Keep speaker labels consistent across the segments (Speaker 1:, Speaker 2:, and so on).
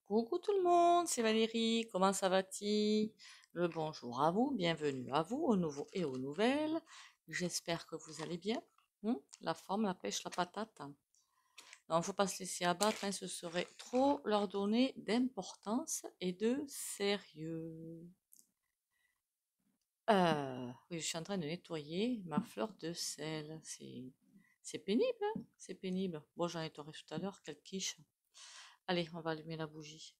Speaker 1: Coucou tout le monde, c'est Valérie, comment ça va-t-il? Le bonjour à vous, bienvenue à vous, aux nouveaux et aux nouvelles. J'espère que vous allez bien. La forme, la pêche, la patate. Non, faut pas se laisser abattre, hein, ce serait trop leur donner d'importance et de sérieux. Oui, je suis en train de nettoyer ma fleur de sel. C'est pénible, hein? C'est pénible. Bon, j'en nettoierai tout à l'heure, quelle quiche. Allez, on va allumer la bougie.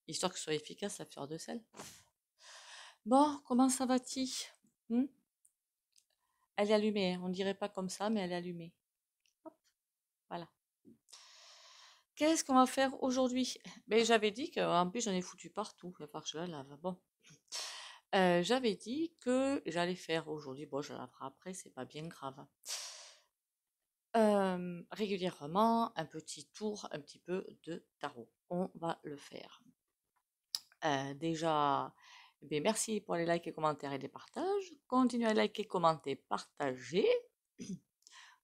Speaker 1: Histoire que ce soit efficace, la fleur de sel. Bon, comment ça va-t-il? Hmm. Elle est allumée, hein. On dirait pas comme ça, mais elle est allumée. Hop, voilà. Qu'est-ce qu'on va faire aujourd'hui? Ben, j'avais dit qu'en plus j'en ai foutu partout. Il va falloir que je la lave. Bon. J'avais dit que j'allais faire aujourd'hui. Bon, je la laverai après, c'est pas bien grave. Régulièrement, un petit tour, un petit peu de tarot. On va le faire. Déjà, eh merci pour les likes, les commentaires et les partages. Continuez à liker, commenter, partager.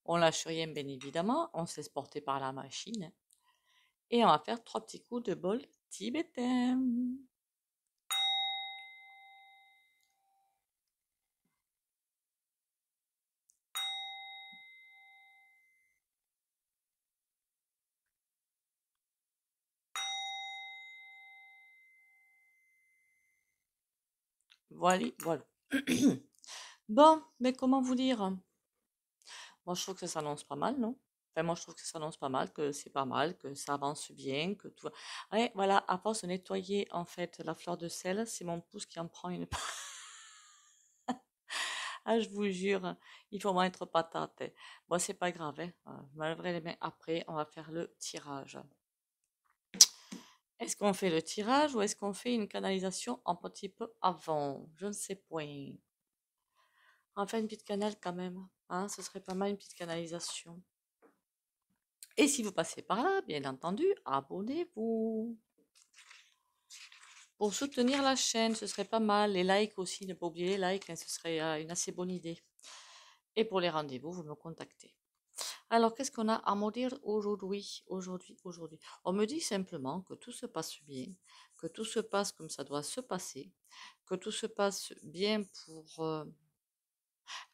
Speaker 1: On lâche rien, bien évidemment. On se laisse porter par la machine. Et on va faire 3 petits coups de bol tibétain. Voilà, voilà. Bon, mais comment vous dire? Moi, je trouve que ça s'annonce pas mal, non? Enfin, moi, je trouve que ça s'annonce pas mal, que c'est pas mal, que ça avance bien, que tout va. Ouais, voilà, à force de nettoyer, en fait, la fleur de sel, c'est mon pouce qui en prend une. Ah, je vous jure, il faut moins être patate. Bon, c'est pas grave, hein. Je me laverai les mains après, on va faire le tirage. Est-ce qu'on fait le tirage ou est-ce qu'on fait une canalisation un petit peu avant? Je ne sais point. On va faire une petite canal quand même, hein, ce serait pas mal une petite canalisation. Et si vous passez par là, bien entendu, abonnez-vous. Pour soutenir la chaîne, ce serait pas mal. Les likes aussi, ne pas oublier les likes, hein, ce serait une assez bonne idée. Et pour les rendez-vous, vous me contactez. Alors, qu'est-ce qu'on a à me dire aujourd'hui? On me dit simplement que tout se passe bien, que tout se passe comme ça doit se passer, que tout se passe bien pour,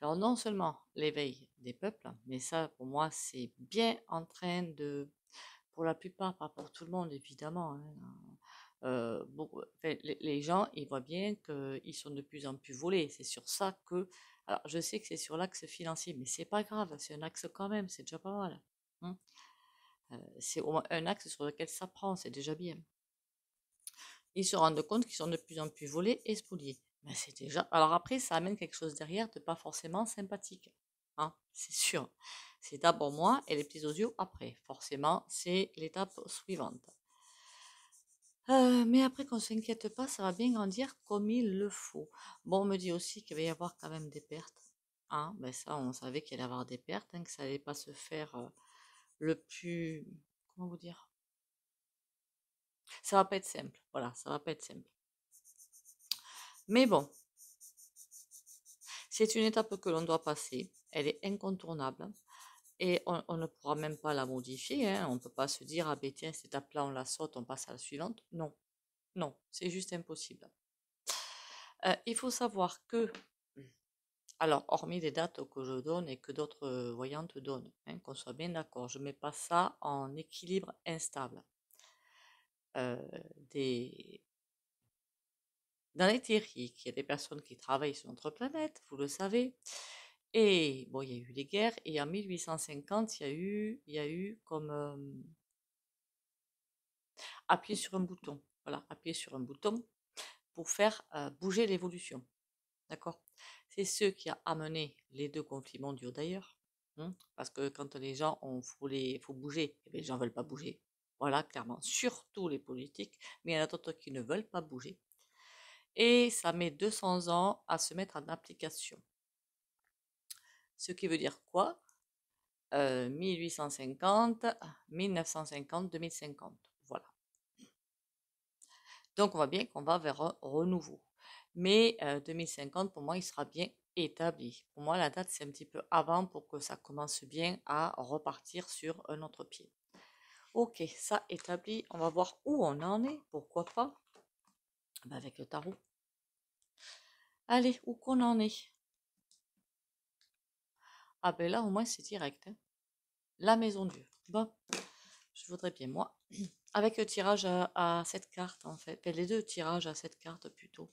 Speaker 1: alors non seulement l'éveil des peuples, mais ça, pour moi, c'est bien en train de, pour la plupart, pas pour tout le monde, évidemment, hein, enfin, les gens, ils voient bien qu'ils sont de plus en plus volés. C'est sur ça que, alors je sais que c'est sur l'axe financier, mais c'est pas grave, c'est un axe quand même, c'est déjà pas mal, hein. C'est au moins un axe sur lequel ça prend, c'est déjà bien. Ils se rendent compte qu'ils sont de plus en plus volés et spoliés. Mais c'est déjà. Alors après, ça amène quelque chose derrière de pas forcément sympathique, hein, c'est sûr. C'est d'abord moi et les petits osios après. Forcément, c'est l'étape suivante. Mais après qu'on s'inquiète pas, ça va bien grandir comme il le faut. Bon, on me dit aussi qu'il va y avoir quand même des pertes. Hein, ben ça, on savait qu'il allait y avoir des pertes, hein, que ça allait pas se faire le plus. Comment vous dire? Ça va pas être simple. Voilà, ça va pas être simple. Mais bon, c'est une étape que l'on doit passer. Elle est incontournable. Et on ne pourra même pas la modifier, hein. On ne peut pas se dire, ah ben tiens, cette étape-là, on la saute, on passe à la suivante. Non, non, c'est juste impossible. Il faut savoir que, alors, hormis les dates que je donne et que d'autres voyantes donnent, hein, qu'on soit bien d'accord, je ne mets pas ça en équilibre instable. Euh, des... Dans l'éthérique, il y a des personnes qui travaillent sur notre planète, vous le savez. Et bon, il y a eu les guerres, et en 1850, il y a eu comme appuyer sur un bouton. Voilà, appuyer sur un bouton pour faire bouger l'évolution. D'accord? C'est ce qui a amené les deux conflits mondiaux d'ailleurs, hein, parce que quand les gens ont faut bouger, eh bien, les gens ne veulent pas bouger. Voilà, clairement, surtout les politiques, mais il y en a d'autres qui ne veulent pas bouger. Et ça met 200 ans à se mettre en application. Ce qui veut dire quoi? 1850, 1950, 2050. Voilà. Donc on voit bien qu'on va vers un renouveau. Mais 2050, pour moi, il sera bien établi. Pour moi, la date, c'est un petit peu avant pour que ça commence bien à repartir sur un autre pied. Ok, ça établi, on va voir où on en est, pourquoi pas, ben, avec le tarot. Allez, où qu'on en est? Ah ben là, au moins, c'est direct, hein. La maison Dieu. Bon, je voudrais bien, moi, avec le tirage à 7 cartes, en fait. Ben, les deux tirages à 7 cartes, plutôt.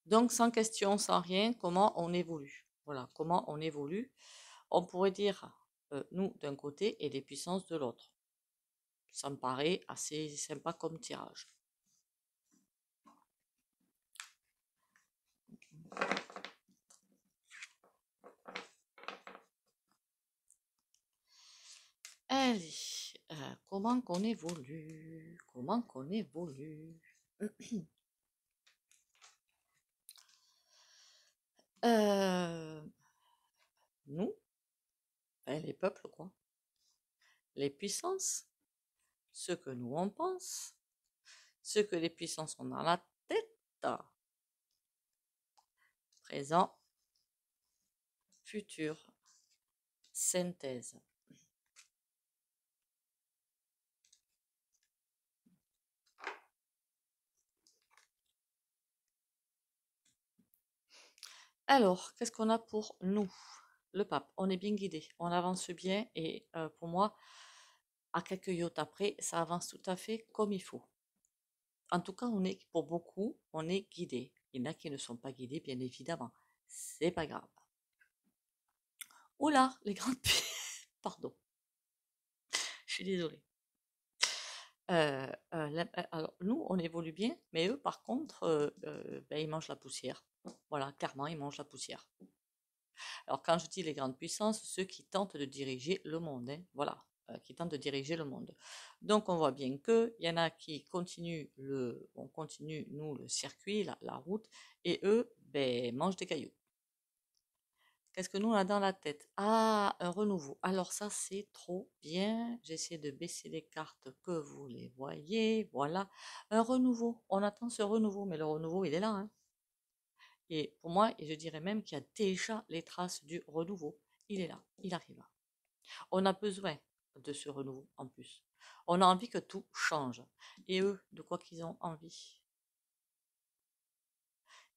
Speaker 1: Donc, sans question, sans rien, comment on évolue. Voilà, comment on évolue. On pourrait dire, nous, d'un côté, et les puissances de l'autre. Ça me paraît assez sympa comme tirage. Allez, comment qu'on évolue? Comment qu'on évolue? Euh, nous, ben, les peuples, quoi. Les puissances, ce que nous on pense, ce que les puissances ont dans la tête, présent, futur, synthèse. Alors, qu'est-ce qu'on a pour nous? Le pape, on est bien guidé, on avance bien et pour moi, à quelques yachts après, ça avance tout à fait comme il faut. En tout cas, on est, pour beaucoup, on est guidé. Il y en a qui ne sont pas guidés, bien évidemment. C'est pas grave. Oula, les grandes pardon, je suis désolée. Alors, nous, on évolue bien, mais eux, par contre, ben, ils mangent la poussière. Voilà, clairement, ils mangent la poussière. Alors, quand je dis les grandes puissances, ceux qui tentent de diriger le monde, hein, voilà, qui tentent de diriger le monde. Donc, on voit bien qu'il y en a qui continuent on continue, nous, le circuit, la route, et eux, ben, mangent des cailloux. Qu'est-ce que nous, on a dans la tête? Ah, un renouveau. Alors ça, c'est trop bien. J'essaie de baisser les cartes que vous les voyez. Voilà. Un renouveau. On attend ce renouveau, mais le renouveau, il est là, hein. Et pour moi, et je dirais même qu'il y a déjà les traces du renouveau. Il est là, il arrive. On a besoin de ce renouveau en plus. On a envie que tout change. Et eux, de quoi qu'ils ont envie?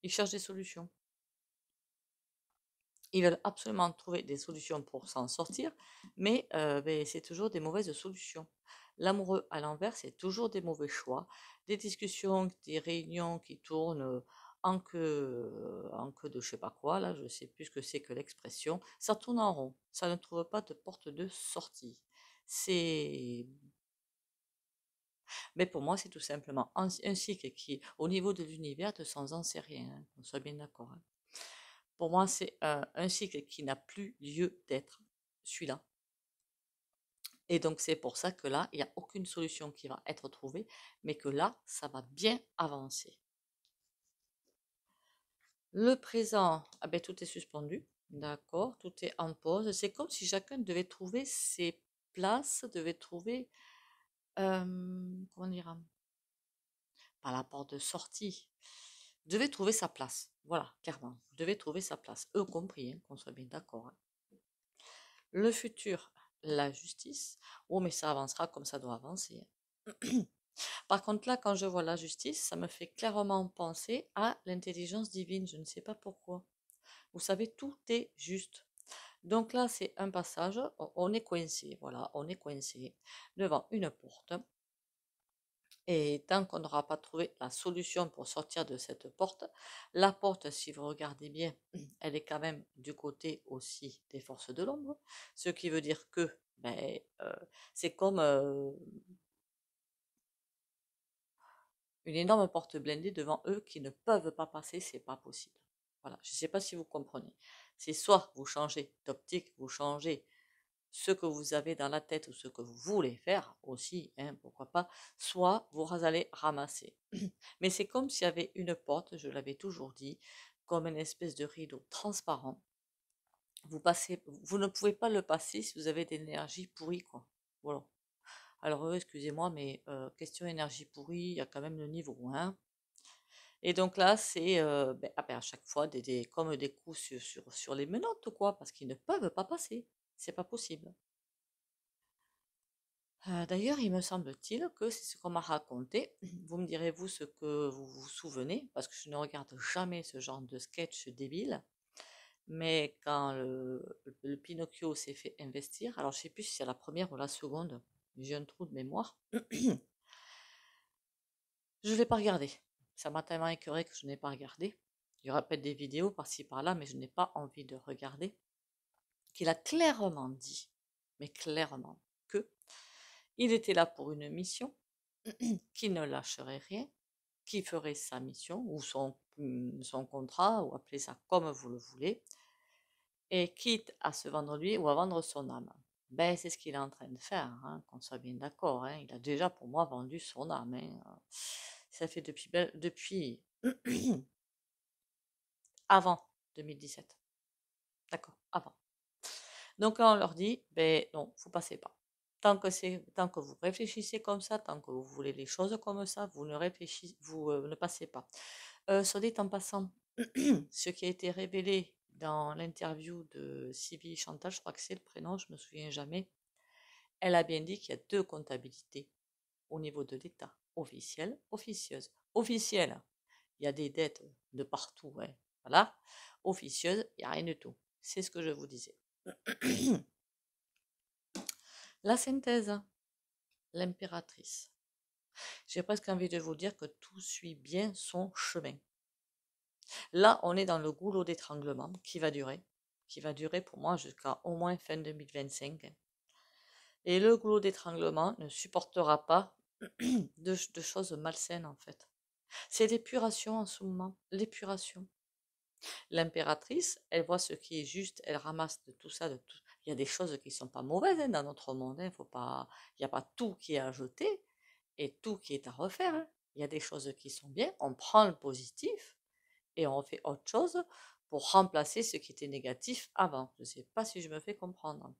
Speaker 1: Ils cherchent des solutions. Ils veulent absolument trouver des solutions pour s'en sortir, mais ben, c'est toujours des mauvaises solutions. L'amoureux à l'envers, c'est toujours des mauvais choix, des discussions, des réunions qui tournent en queue de je sais pas quoi, là, je sais plus ce que c'est que l'expression. Ça tourne en rond, ça ne trouve pas de porte de sortie. C'est Mais pour moi, c'est tout simplement un cycle qui, au niveau de l'univers, de sans en sait rien, hein, qu'on soit bien d'accord, hein. Pour moi, c'est un cycle qui n'a plus lieu d'être, celui-là. Et donc, c'est pour ça que là, il n'y a aucune solution qui va être trouvée, mais que là, ça va bien avancer. Le présent, ah ben, tout est suspendu, d'accord, tout est en pause. C'est comme si chacun devait trouver ses places, devait trouver, comment dire, pas la porte de sortie, devait trouver sa place. Voilà, clairement, devait trouver sa place. Eux compris, hein, qu'on soit bien d'accord, hein. Le futur, la justice. Oh, mais ça avancera comme ça doit avancer, hein. Par contre, là, quand je vois la justice, ça me fait clairement penser à l'intelligence divine. Je ne sais pas pourquoi. Vous savez, tout est juste. Donc là, c'est un passage. On est coincé. Voilà, on est coincé devant une porte. Et tant qu'on n'aura pas trouvé la solution pour sortir de cette porte, la porte, si vous regardez bien, elle est quand même du côté aussi des forces de l'ombre, ce qui veut dire que ben, c'est comme une énorme porte blindée devant eux qui ne peuvent pas passer, c'est pas possible. Voilà, je ne sais pas si vous comprenez. C'est soit vous changez d'optique, vous changez ce que vous avez dans la tête ou ce que vous voulez faire aussi, hein, pourquoi pas, soit vous allez ramasser. Mais c'est comme s'il y avait une porte, je l'avais toujours dit, comme une espèce de rideau transparent. Vous ne pouvez pas le passer si vous avez de l'énergie pourrie, quoi. Voilà. Alors, excusez-moi, mais question énergie pourrie, il y a quand même le niveau, hein. Et donc là, c'est ben, ah ben, à chaque fois comme des coups sur les menottes, quoi, parce qu'ils ne peuvent pas passer. C'est pas possible. D'ailleurs, il me semble-t-il que c'est ce qu'on m'a raconté. Vous me direz, vous, ce que vous vous souvenez, parce que je ne regarde jamais ce genre de sketch débile. Mais quand le Pinocchio s'est fait investir, alors je sais plus si c'est la première ou la seconde, j'ai un trou de mémoire, je ne l'ai pas regardé. Ça m'a tellement écœuré que je n'ai pas regardé. Il y aura peut-être des vidéos par-ci par-là, mais je n'ai pas envie de regarder. Qu'il a clairement dit, mais clairement, que il était là pour une mission, qu'il ne lâcherait rien, qu'il ferait sa mission ou son contrat, ou appelez ça comme vous le voulez, et quitte à se vendre lui ou à vendre son âme. Ben, c'est ce qu'il est en train de faire, hein, qu'on soit bien d'accord. Hein. Il a déjà pour moi vendu son âme. Hein. Ça fait depuis avant 2017. D'accord, avant. Donc on leur dit, ben non, vous passez pas. Tant que vous réfléchissez comme ça, tant que vous voulez les choses comme ça, vous ne réfléchissez, vous ne passez pas. Soit dit en passant, ce qui a été révélé dans l'interview de Sylvie Chantal, je crois que c'est le prénom, je me souviens jamais, elle a bien dit qu'il y a deux comptabilités au niveau de l'État, officielle, officieuse. Officielle, il y a des dettes de partout, ouais. Voilà. Officieuse, il n'y a rien du tout. C'est ce que je vous disais. La synthèse, l'impératrice. J'ai presque envie de vous dire que tout suit bien son chemin. Là, on est dans le goulot d'étranglement qui va durer pour moi jusqu'à au moins fin 2025. Et le goulot d'étranglement ne supportera pas de choses malsaines en fait. C'est l'épuration en ce moment, l'épuration. L'impératrice, elle voit ce qui est juste, elle ramasse de tout ça, de tout. Il y a des choses qui ne sont pas mauvaises hein, dans notre monde. Hein, faut pas... Il n'y a pas tout qui est à jeter et tout qui est à refaire. Hein. Il y a des choses qui sont bien, on prend le positif et on fait autre chose pour remplacer ce qui était négatif avant. Je ne sais pas si je me fais comprendre.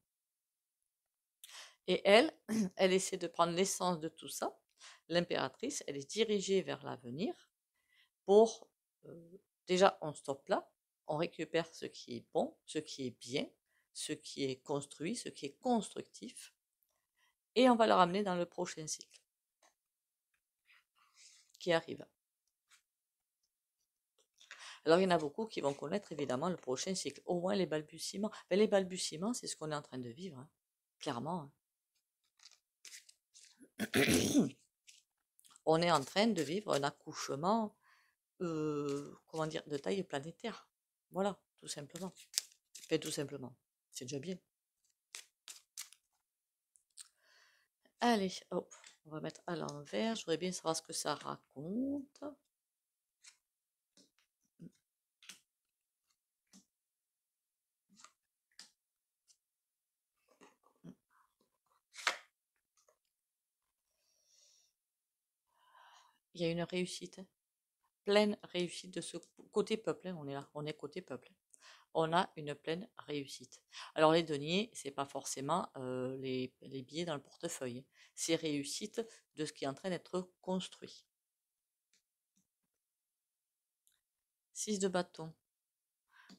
Speaker 1: Et elle, elle essaie de prendre l'essence de tout ça. L'impératrice, elle est dirigée vers l'avenir pour, déjà, on stoppe là, on récupère ce qui est bon, ce qui est bien, ce qui est construit, ce qui est constructif, et on va le ramener dans le prochain cycle qui arrive. Alors, il y en a beaucoup qui vont connaître évidemment le prochain cycle, au moins les balbutiements. Mais les balbutiements, c'est ce qu'on est en train de vivre, hein, clairement. Hein. On est en train de vivre un accouchement, comment dire, de taille planétaire. Voilà, tout simplement. Fait tout simplement. C'est déjà bien. Allez, hop, on va mettre à l'envers. Je voudrais bien savoir ce que ça raconte. Il y a une réussite, pleine réussite de ce côté peuple. Hein, on est là, on est côté peuple. On a une pleine réussite. Alors les deniers, c'est pas forcément les billets dans le portefeuille. C'est réussite de ce qui est en train d'être construit. 6 de bâton.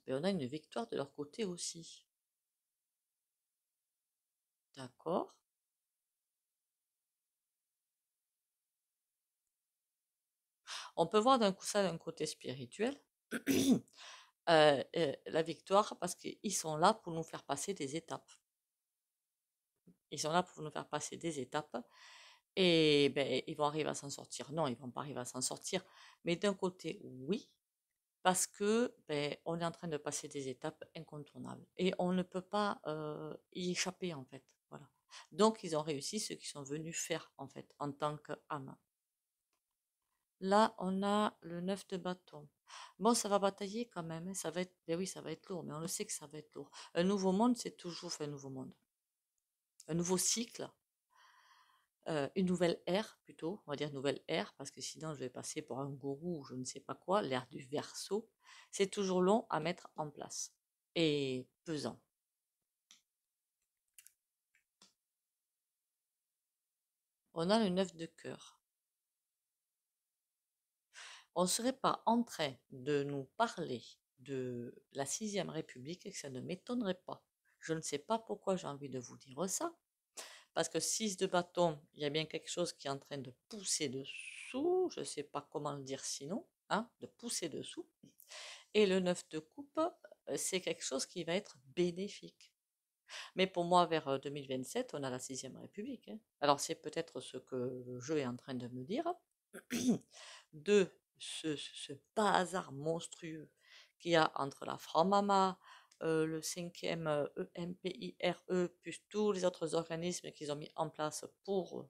Speaker 1: Mais on a une victoire de leur côté aussi. D'accord. On peut voir d'un coup ça d'un côté spirituel. La victoire parce qu'ils sont là pour nous faire passer des étapes. Ils sont là pour nous faire passer des étapes et ben, ils vont arriver à s'en sortir. Non, ils vont pas arriver à s'en sortir. Mais d'un côté, oui, parce que ben, on est en train de passer des étapes incontournables et on ne peut pas y échapper en fait. Voilà. Donc ils ont réussi ce qu'ils sont venus faire en fait en tant qu'âme. Là, on a le 9 de bâton. Bon, ça va batailler quand même. Hein, ça va être, ben oui, ça va être lourd, mais on le sait que ça va être lourd. Un nouveau monde, c'est toujours, enfin, un nouveau monde. Un nouveau cycle, une nouvelle ère plutôt, on va dire nouvelle ère, parce que sinon je vais passer pour un gourou ou je ne sais pas quoi, l'ère du Verseau. C'est toujours long à mettre en place et pesant. On a le 9 de cœur. On ne serait pas en train de nous parler de la 6e République, que ça ne m'étonnerait pas. Je ne sais pas pourquoi j'ai envie de vous dire ça, Parce que 6 de bâton, il y a bien quelque chose qui est en train de pousser dessous. Je ne sais pas comment le dire sinon, hein, de pousser dessous. Et le 9 de coupe, c'est quelque chose qui va être bénéfique. Mais pour moi, vers 2027, on a la 6e République, hein. Alors c'est peut-être ce que le jeu est en train de me dire, de ce bazar monstrueux qu'il y a entre la Franc-Mama, le 5e EMPIRE, plus tous les autres organismes qu'ils ont mis en place pour,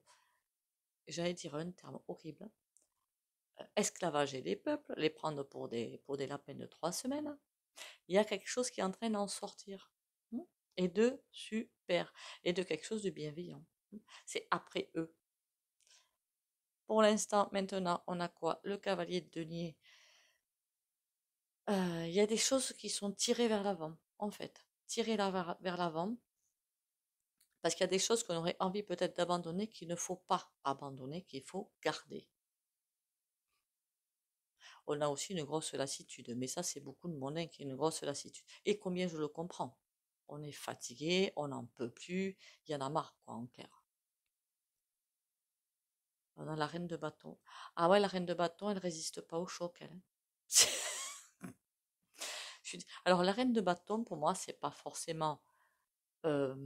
Speaker 1: j'allais dire un terme horrible, esclavager les peuples, les prendre pour des lapins de 3 semaines. Il y a quelque chose qui est en train d'en sortir. Et de super. Et de quelque chose de bienveillant. C'est après eux. Pour l'instant, maintenant, on a quoi? Le cavalier de denier. Il y a des choses qui sont tirées vers l'avant, en fait. Tirées vers l'avant. Parce qu'il y a des choses qu'on aurait envie peut-être d'abandonner qu'il ne faut pas abandonner, qu'il faut garder. On a aussi une grosse lassitude, mais ça c'est beaucoup de monnaie qui a une grosse lassitude. Et combien je le comprends. On est fatigué, on n'en peut plus, il y en a marre, quoi, en clair. On a la reine de bâton. Ah ouais, la reine de bâton, elle résiste pas au choc, elle, hein. Alors la reine de bâton, pour moi, c'est pas forcément. euh,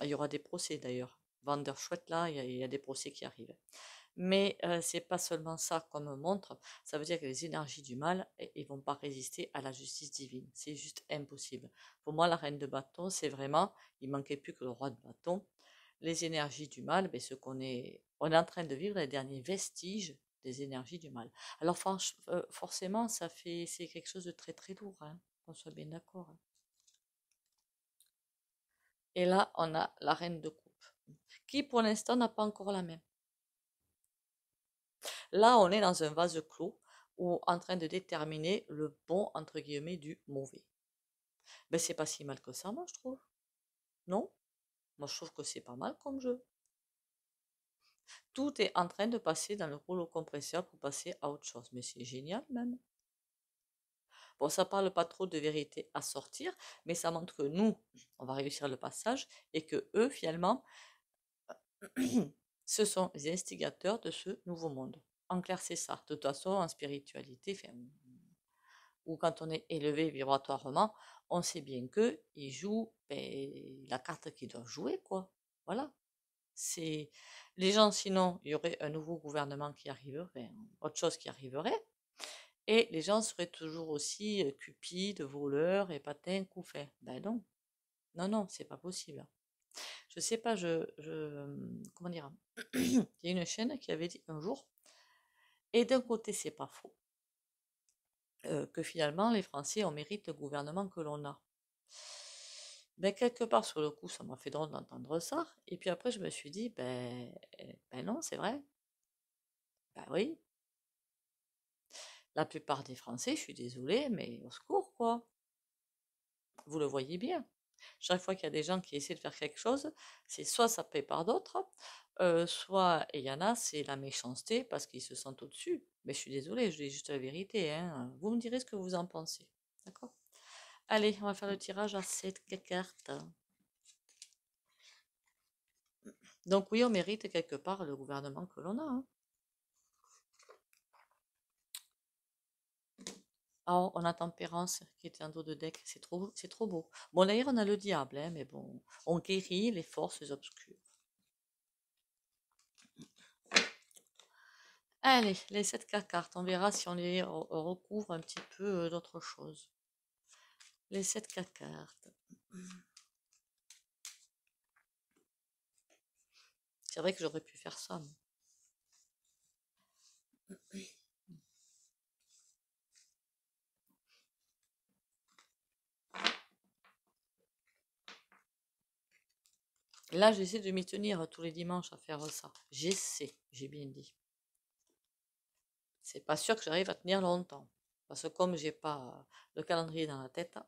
Speaker 1: Il y aura des procès d'ailleurs. Van der Schwett, là, il y a des procès qui arrivent. Mais c'est pas seulement ça qu'on me montre, ça veut dire que les énergies du mal, ils vont pas résister à la justice divine. C'est juste impossible. Pour moi, la reine de bâton, c'est vraiment, il manquait plus que le roi de bâton. Les énergies du mal, ben, on est en train de vivre les derniers vestiges des énergies du mal. Alors forcément, c'est quelque chose de très très lourd, hein, qu'on soit bien d'accord, hein. Et là, on a la reine de coupe, qui pour l'instant n'a pas encore la main. Là, on est dans un vase clos ou en train de déterminer le bon, entre guillemets, du mauvais. Ben, c'est pas si mal que ça, moi, je trouve. Non? Moi, je trouve que c'est pas mal comme jeu. Tout est en train de passer dans le rouleau compresseur pour passer à autre chose. Mais c'est génial, même. Bon, ça parle pas trop de vérité à sortir, mais ça montre que nous, on va réussir le passage et que eux, finalement, ce sont les instigateurs de ce nouveau monde. En clair, c'est ça. De toute façon, en spiritualité, ou quand on est élevé vibratoirement, on sait bien qu'ils jouent la carte qu'ils doivent jouer, quoi. Voilà. C'est les gens, sinon, il y aurait un nouveau gouvernement qui arriverait, autre chose qui arriverait, et les gens seraient toujours aussi cupides, voleurs et patins couffins. Ben non, non, non, c'est pas possible. Je sais pas, comment dire, il y a une chaîne qui avait dit un jour, et d'un côté, c'est pas faux, que finalement, les Français, on mérite le gouvernement que l'on a. Ben, quelque part, sur le coup, ça m'a fait drôle d'entendre ça. Et puis après, je me suis dit, ben non, c'est vrai. Ben oui, la plupart des Français, je suis désolée, mais au secours, quoi. Vous le voyez bien. Chaque fois qu'il y a des gens qui essaient de faire quelque chose, c'est soit ça paie par d'autres, soit, et il y en a, c'est la méchanceté parce qu'ils se sentent au-dessus. Mais je suis désolée, je dis juste la vérité, hein. Vous me direz ce que vous en pensez. D'accord? Allez, on va faire le tirage à cette cartes. Donc oui, on mérite quelque part le gouvernement que l'on a, hein. Oh, on a Tempérance qui était en dos de deck, c'est trop beau. Bon, d'ailleurs, on a le diable, hein, mais bon, on guérit les forces obscures. Allez, les 7 cartes, on verra si on les recouvre un petit peu d'autre chose. Les 7 cartes. C'est vrai que j'aurais pu faire ça. Là, j'essaie de m'y tenir tous les dimanches à faire ça. J'essaie, j'ai bien dit. C'est pas sûr que j'arrive à tenir longtemps. Parce que comme j'ai pas le calendrier dans la tête.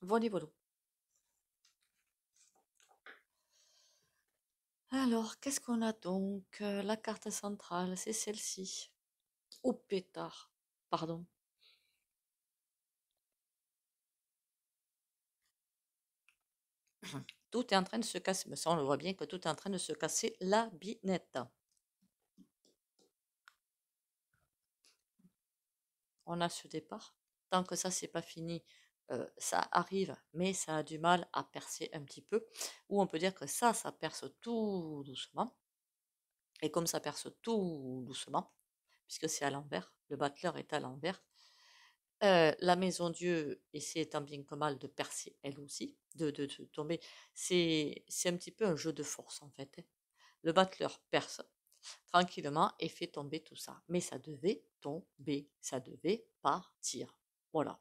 Speaker 1: Voilà, voilà. Alors, qu'est-ce qu'on a donc? La carte centrale, c'est celle-ci. Oh pétard, pardon. Tout est en train de se casser. Mais ça, on le voit bien que tout est en train de se casser la binette. On a ce départ. Tant que ça, c'est pas fini, ça arrive, mais ça a du mal à percer un petit peu. Ou on peut dire que ça perce tout doucement. Et comme ça perce tout doucement, puisque c'est à l'envers, le battleur est à l'envers, la maison Dieu essaie tant bien que mal de percer elle aussi, de tomber. C'est un petit peu un jeu de force en fait, hein. Le battleur perce tranquillement et fait tomber tout ça. Mais ça devait tomber, ça devait partir. Voilà.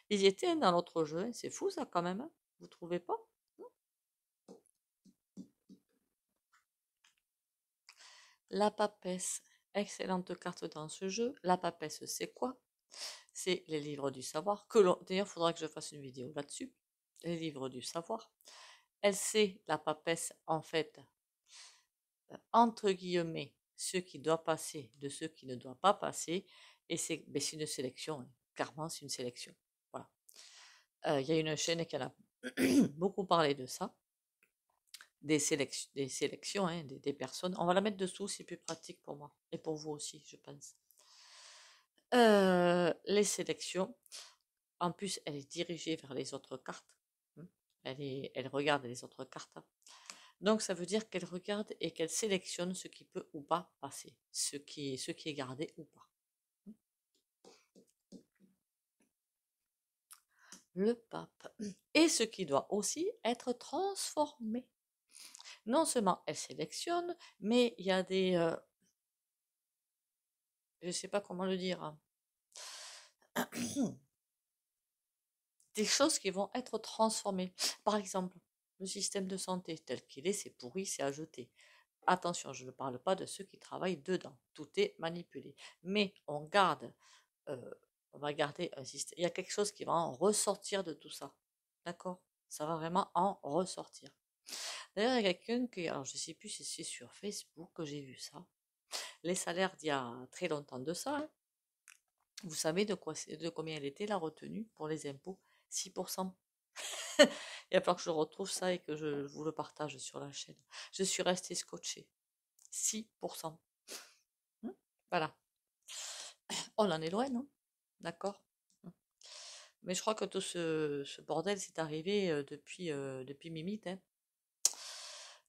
Speaker 1: Ils y étaient dans l'autre jeu, hein. C'est fou ça quand même, hein. Vous trouvez pas? La papesse, excellente carte dans ce jeu. La papesse, c'est quoi? C'est les livres du savoir. D'ailleurs, il faudra que je fasse une vidéo là-dessus. Les livres du savoir. Elle sait, la papesse, en fait, entre guillemets, ce qui doit passer de ce qui ne doit pas passer. Et c'est une sélection, hein. Clairement, c'est une sélection. Voilà. Il y a une chaîne qui en a beaucoup parlé de ça. Des sélections, hein, des personnes. On va la mettre dessous, c'est plus pratique pour moi. Et pour vous aussi, je pense. Les sélections. En plus, elle est dirigée vers les autres cartes. Hein. Elle regarde les autres cartes. Donc, ça veut dire qu'elle regarde et qu'elle sélectionne ce qui peut ou pas passer, ce qui est gardé ou pas. Le pape. Et ce qui doit aussi être transformé. Non seulement elle sélectionne, mais il y a des... je ne sais pas comment le dire, hein. Des choses qui vont être transformées. Par exemple, le système de santé tel qu'il est, c'est pourri, c'est à jeter. Attention, je ne parle pas de ceux qui travaillent dedans. Tout est manipulé. Mais euh, on va garder un système. Il y a quelque chose qui va en ressortir de tout ça. D'accord? Ça va vraiment en ressortir. D'ailleurs, il y a quelqu'un qui, alors je ne sais plus si c'est sur Facebook que j'ai vu ça. Les salaires d'il y a très longtemps de ça, hein. Vous savez de combien elle était la retenue pour les impôts? 6%. Il va falloir que je retrouve ça et que je vous le partage sur la chaîne. Je suis restée scotchée. 6%. Voilà. On en est loin, non? D'accord. Mais je crois que tout ce bordel s'est arrivé depuis Mimite, hein.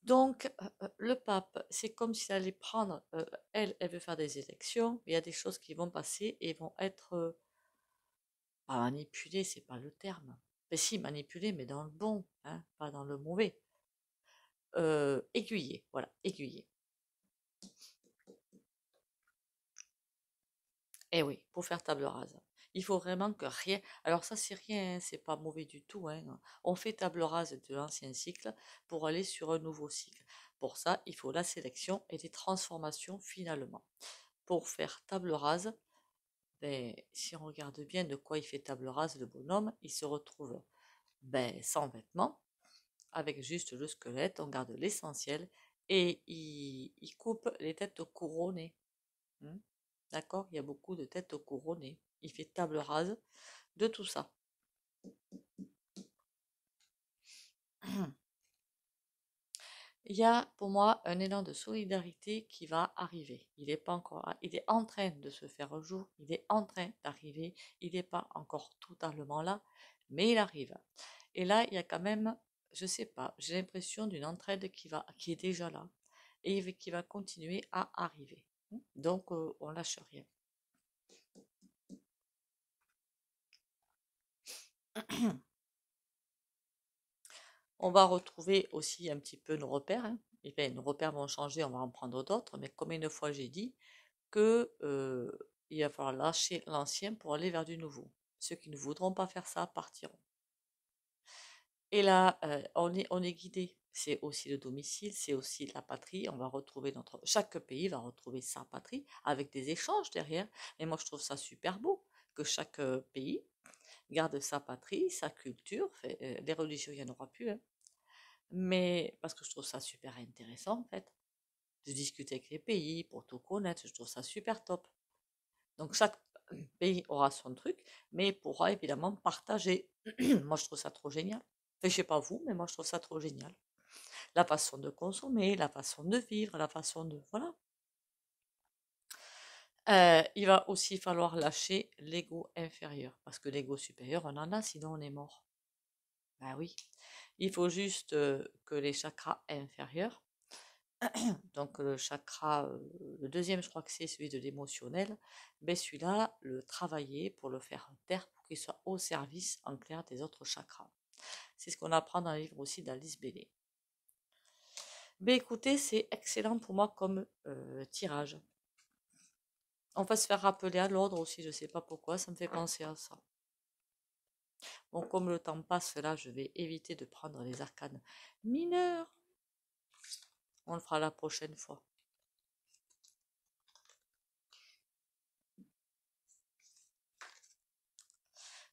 Speaker 1: Donc, le pape, c'est comme s'il allait prendre, elle veut faire des élections, il y a des choses qui vont passer et vont être, pas manipulées, c'est pas le terme. Mais si, manipulées, mais dans le bon, hein, pas dans le mauvais. Aiguillées, voilà, aiguillées. Eh oui, pour faire table rase. Il faut vraiment que rien. Alors ça, c'est rien, hein, c'est pas mauvais du tout, hein. On fait table rase de l'ancien cycle pour aller sur un nouveau cycle. Pour ça, il faut la sélection et des transformations finalement. Pour faire table rase, ben, si on regarde bien de quoi il fait table rase, le bonhomme, il se retrouve sans vêtements, avec juste le squelette, on garde l'essentiel, et il coupe les têtes couronnées. Hmm. D'accord? Il y a beaucoup de têtes couronnées. Il fait table rase de tout ça. Il y a pour moi un élan de solidarité qui va arriver. Il n'est pas encore là. Il est en train de se faire un jour. Il est en train d'arriver. Il n'est pas encore totalement là, mais il arrive. Et là, il y a quand même, je sais pas, j'ai l'impression d'une entraide qui est déjà là et qui va continuer à arriver. Donc, on lâche rien. On va retrouver aussi un petit peu nos repères, hein. Et bien, nos repères vont changer, on va en prendre d'autres, mais comme une fois j'ai dit que il va falloir lâcher l'ancien pour aller vers du nouveau. Ceux qui ne voudront pas faire ça partiront. Et là, on est guidé. C'est aussi le domicile, c'est aussi la patrie. On va retrouver chaque pays va retrouver sa patrie avec des échanges derrière. Et moi, je trouve ça super beau que chaque pays garde sa patrie, sa culture. Les religions, il n'y en aura plus, hein. Mais parce que je trouve ça super intéressant en fait, de discuter avec les pays pour tout connaître, je trouve ça super top. Donc chaque pays aura son truc, mais pourra évidemment partager. Moi je trouve ça trop génial. Enfin, je sais pas vous, mais moi je trouve ça trop génial. La façon de consommer, la façon de vivre, la façon de... Voilà. Il va aussi falloir lâcher l'ego inférieur, parce que l'ego supérieur, on en a, sinon on est mort. Ben oui. Il faut juste que les chakras inférieurs, donc le chakra, le deuxième, je crois que c'est celui de l'émotionnel, ben celui-là, le travailler pour le faire taire, pour qu'il soit au service, en clair, des autres chakras. C'est ce qu'on apprend dans le livre aussi d'Alice Bailey. Ben écoutez, c'est excellent pour moi comme tirage. On va se faire rappeler à l'ordre aussi, je sais pas pourquoi, ça me fait penser à ça. Bon, comme le temps passe là, je vais éviter de prendre les arcanes mineurs. On le fera la prochaine fois.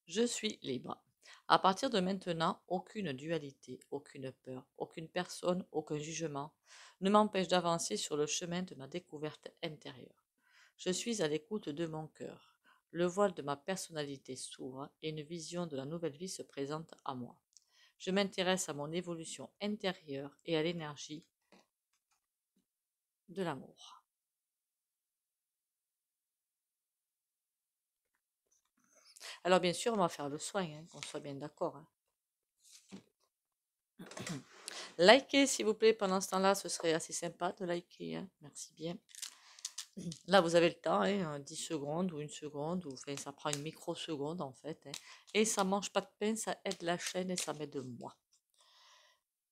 Speaker 1: Je suis libre. À partir de maintenant, aucune dualité, aucune peur, aucune personne, aucun jugement ne m'empêche d'avancer sur le chemin de ma découverte intérieure. Je suis à l'écoute de mon cœur. Le voile de ma personnalité s'ouvre et une vision de la nouvelle vie se présente à moi. Je m'intéresse à mon évolution intérieure et à l'énergie de l'amour. Alors bien sûr, on va faire le soin, hein, qu'on soit bien d'accord. Hein. Likez s'il vous plaît pendant ce temps-là, ce serait assez sympa de liker. Hein. Merci bien. Là, vous avez le temps, hein, 10 secondes ou une seconde, ou enfin, ça prend une microseconde en fait. Hein. Et ça mange pas de pain, ça aide la chaîne et ça m'aide moi.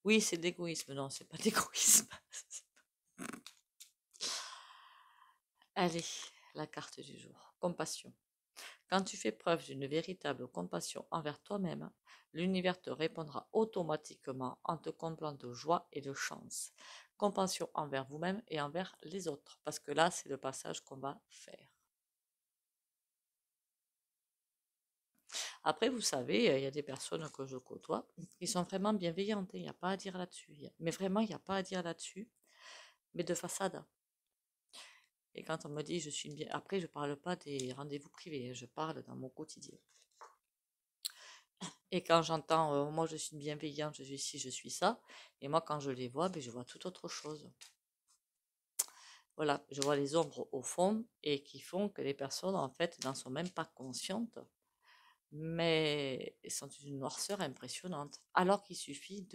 Speaker 1: Oui, c'est de l'égoïsme. Non, c'est pas d'égoïsme. Allez, la carte du jour. Compassion. Quand tu fais preuve d'une véritable compassion envers toi-même, l'univers te répondra automatiquement en te comblant de joie et de chance. Compassion envers vous-même et envers les autres, parce que là, c'est le passage qu'on va faire. Après, vous savez, il y a des personnes que je côtoie qui sont vraiment bienveillantes, il n'y a pas à dire là-dessus. Mais vraiment, il n'y a pas à dire là-dessus, mais de façade. Et quand on me dit je suis bien, après, je ne parle pas des rendez-vous privés, je parle dans mon quotidien. Et quand j'entends moi je suis bienveillante, je suis ci, je suis ça, et moi quand je les vois, ben, je vois tout autre chose. Voilà, je vois les ombres au fond et qui font que les personnes en fait n'en sont même pas conscientes, mais elles sont d'une noirceur impressionnante. Alors qu'il suffit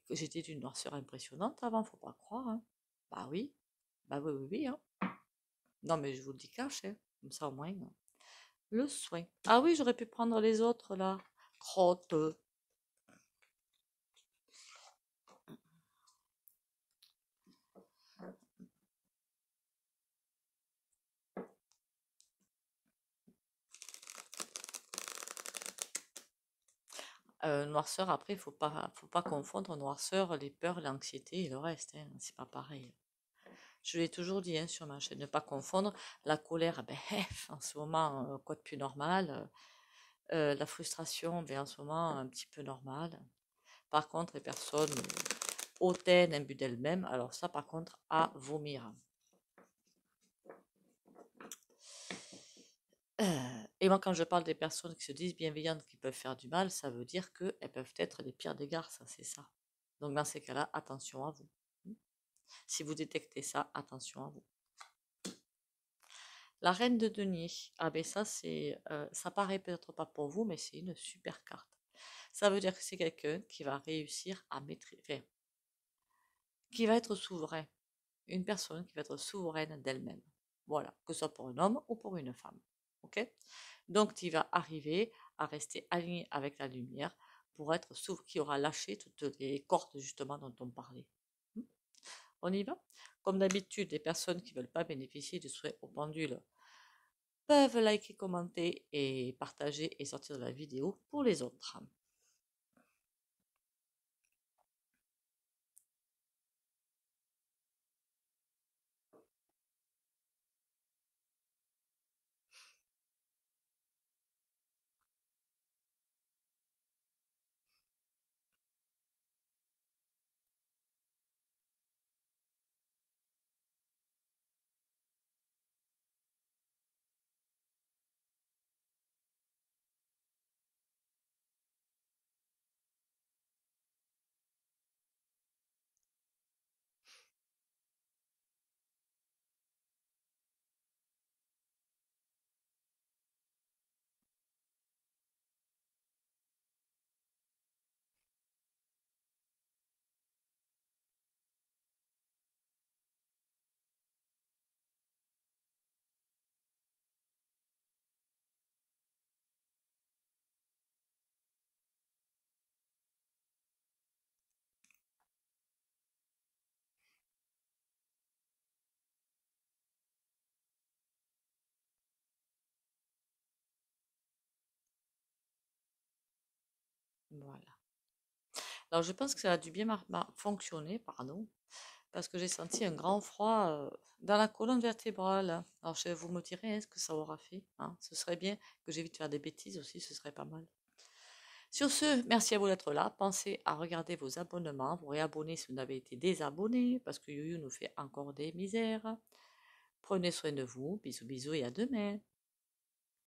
Speaker 1: j'étais d'une noirceur impressionnante avant, faut pas croire. Hein. Bah oui, bah oui, oui, oui. Hein. Non mais je vous le dis cash, hein. Comme ça au moins. Hein. Le soin. Ah oui, j'aurais pu prendre les autres là. Crotte. Noirceur, après, faut pas confondre noirceur, les peurs, l'anxiété et le reste, hein, c'est pas pareil. Je l'ai toujours dit hein, sur ma chaîne, ne pas confondre la colère, ben, en ce moment, quoi de plus normal, la frustration, ben, en ce moment, un petit peu normal. Par contre, les personnes hautaines, imbues d'elles-mêmes, alors ça, par contre, à vomir. Et moi, quand je parle des personnes qui se disent bienveillantes, qui peuvent faire du mal, ça veut dire qu'elles peuvent être les pires des garces, c'est ça. Donc dans ces cas-là, attention à vous. Si vous détectez ça, attention à vous. La reine de denier. Ah ben ça, ça paraît peut-être pas pour vous, mais c'est une super carte. Ça veut dire que c'est quelqu'un qui va réussir à maîtriser, qui va être souverain. Une personne qui va être souveraine d'elle-même. Voilà, que ce soit pour un homme ou pour une femme. Ok? Donc tu vas arriver à rester aligné avec la lumière pour être qui aura lâché toutes les cordes justement dont on parlait. On y va? Comme d'habitude, les personnes qui ne veulent pas bénéficier du soin au pendule peuvent liker, commenter et partager et sortir de la vidéo pour les autres. Voilà. Alors, je pense que ça a dû bien fonctionner, pardon, parce que j'ai senti un grand froid dans la colonne vertébrale. Alors, vous me direz, ce que ça aura fait, hein. Ce serait bien que j'évite de faire des bêtises aussi, ce serait pas mal. Sur ce, merci à vous d'être là. Pensez à regarder vos abonnements, vous réabonner si vous n'avez été désabonné, parce que YoYo nous fait encore des misères. Prenez soin de vous. Bisous, bisous et à demain.